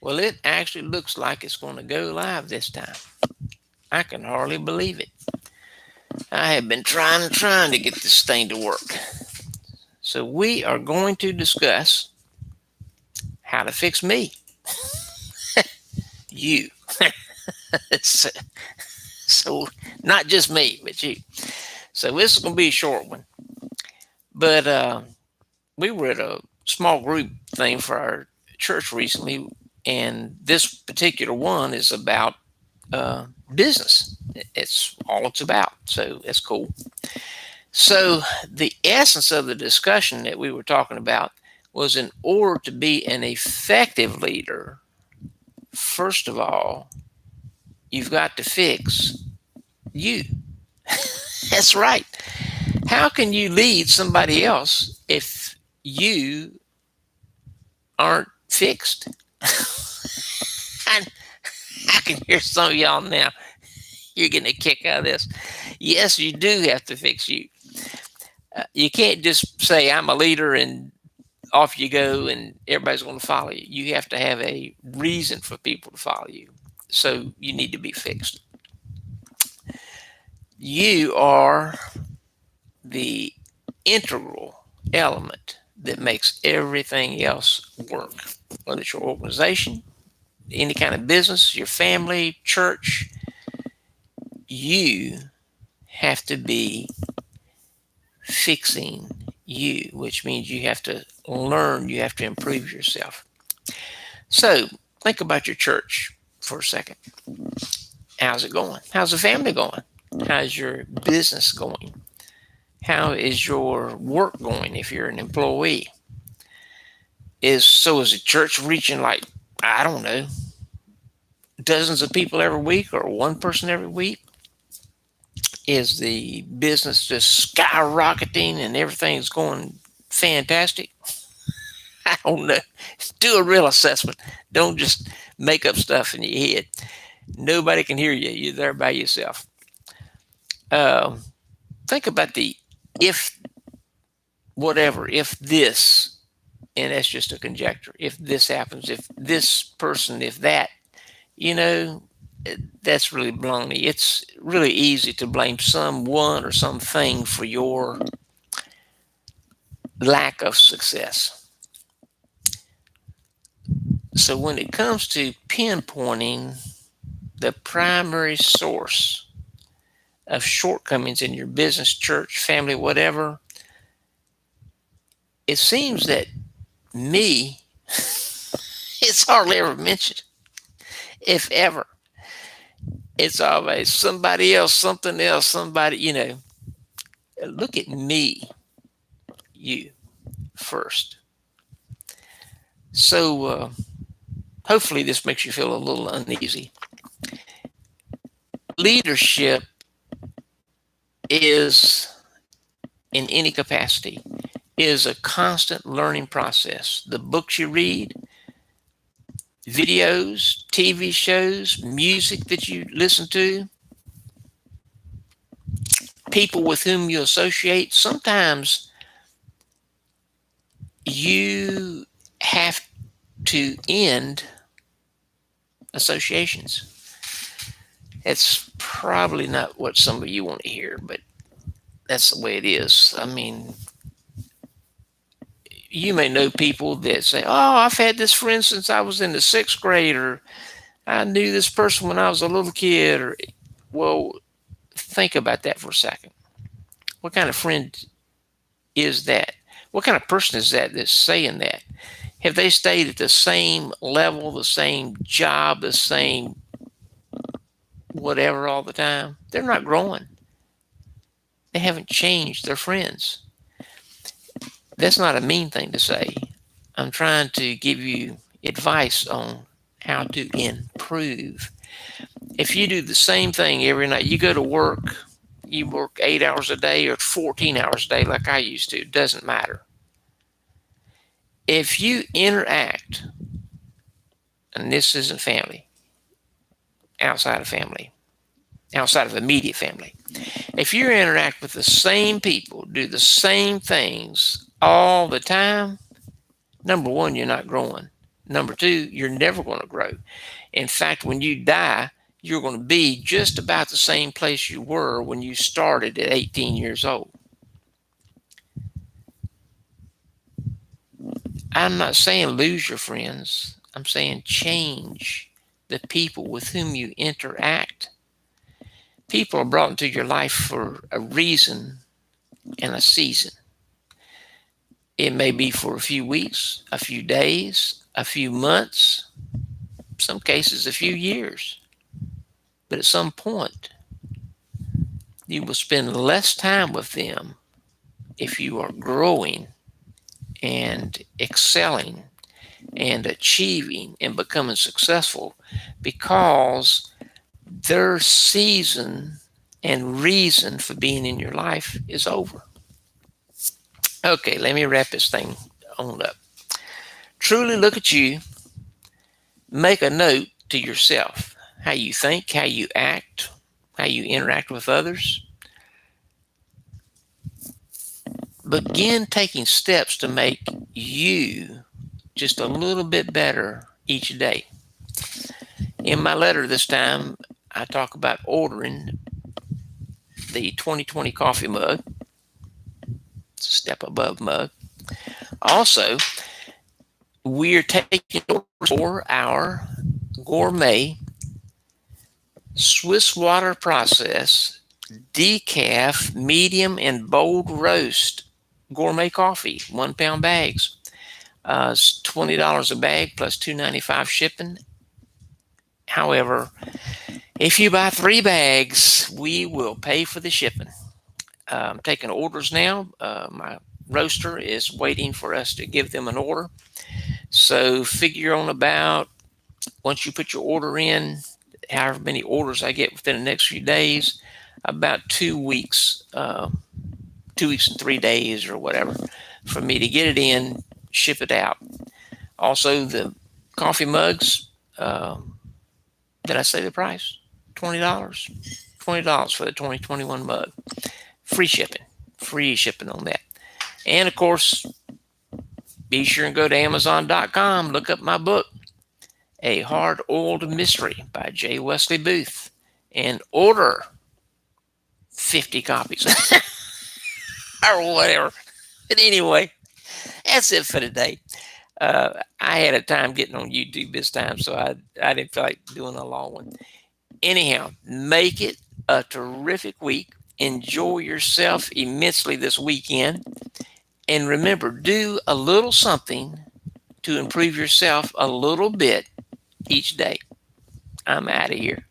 Well, it actually looks like it's going to go live this time. I can hardly believe it. I have been trying to get this thing to work. So we are going to discuss how to fix me. You. so, so not just me, but you. So this is going to be a short one. But we were at a small group thing for our church recently, and this particular one is about business. It's all it's about. So that's cool. So the essence of the discussion that we were talking about was, in order to be an effective leader, first of all, you've got to fix you. That's right. How can you lead somebody else if you aren't fixed? I, I can hear some of y'all now. You're getting a kick out of this. Yes, you do have to fix you. You can't just say, I'm a leader, and off you go and everybody's going to follow you. You have to have a reason for people to follow you. So you need to be fixed. You are the integral element that makes everything else work, whether it's your organization, any kind of business, your family, church. You have to be fixing you, which means you have to learn, you have to improve yourself. So think about your church for a second. How's it going? How's the family going? How's your business going? How is your work going if you're an employee? Is the church reaching, like, I don't know, dozens of people every week or one person every week? Is the business just skyrocketing and everything's going fantastic? I don't know. Do a real assessment. Don't just make up stuff in your head. Nobody can hear you. You're there by yourself. Um, think about the if whatever, if this, and that's just a conjecture. If this happens, if this person, if that, you know, that's really baloney. It's really easy to blame someone or something for your lack of success. So when it comes to pinpointing the primary source of shortcomings in your business, church, family, whatever, it seems that me, it's hardly ever mentioned, if ever. It's always somebody else, something else, somebody, look at me, you first. So hopefully this makes you feel a little uneasy. Leadership is, in any capacity, is a constant learning process. The books you read, videos, TV shows, music that you listen to, people with whom you associate, sometimes you have to end associations. It's probably not what some of you want to hear, but that's the way it is. I mean, you may know people that say, "Oh, I've had this friend since I was in the sixth grade," or "I knew this person when I was a little kid." Or, well, think about that for a second. What kind of friend is that? What kind of person is that that's saying that? Have they stayed at the same level, the same job, the same whatever all the time? They're not growing. They haven't changed their friends. That's not a mean thing to say. I'm trying to give you advice on how to improve. If you do the same thing every night, you go to work, you work 8 hours a day or 14 hours a day like I used to, it doesn't matter. If you interact, and this isn't family, outside of family, outside of immediate family, if you interact with the same people, do the same things all the time, number one, you're not growing. Number two, you're never going to grow. In fact, when you die, you're going to be just about the same place you were when you started at 18 years old. I'm not saying lose your friends. I'm saying change the people with whom you interact. People are brought into your life for a reason and a season. It may be for a few weeks, a few days, a few months, some cases a few years. But at some point, you will spend less time with them if you are growing and excelling and achieving and becoming successful, because their season and reason for being in your life is over. Okay, let me wrap this thing on up. Truly look at you, make a note to yourself how you think, how you act, how you interact with others. Begin taking steps to make you just a little bit better each day. In my letter this time, I talk about ordering the 2020 coffee mug. It's a step above mug. Also, we're taking orders for our gourmet Swiss water process decaf medium and bold roast gourmet coffee, 1 pound bags. It's $20 a bag plus $2.95 shipping. However, if you buy 3 bags, we will pay for the shipping. I'm taking orders now. My roaster is waiting for us to give them an order. So figure on about, once you put your order in, however many orders I get within the next few days, about 2 weeks, 2 weeks and 3 days or whatever, for me to get it in, ship it out. Also, the coffee mugs, did I say the price? $20. $20 for the 2021 mug. Free shipping. Free shipping on that. And of course, be sure and go to Amazon.com, look up my book, A Hard Oiled Mystery by J. Wesley Booth, and order 50 copies or whatever. But anyway, that's it for today. I had a time getting on YouTube this time, so I didn't feel like doing a long one. Anyhow, make it a terrific week. Enjoy yourself immensely this weekend. And remember, do a little something to improve yourself a little bit each day. I'm out of here.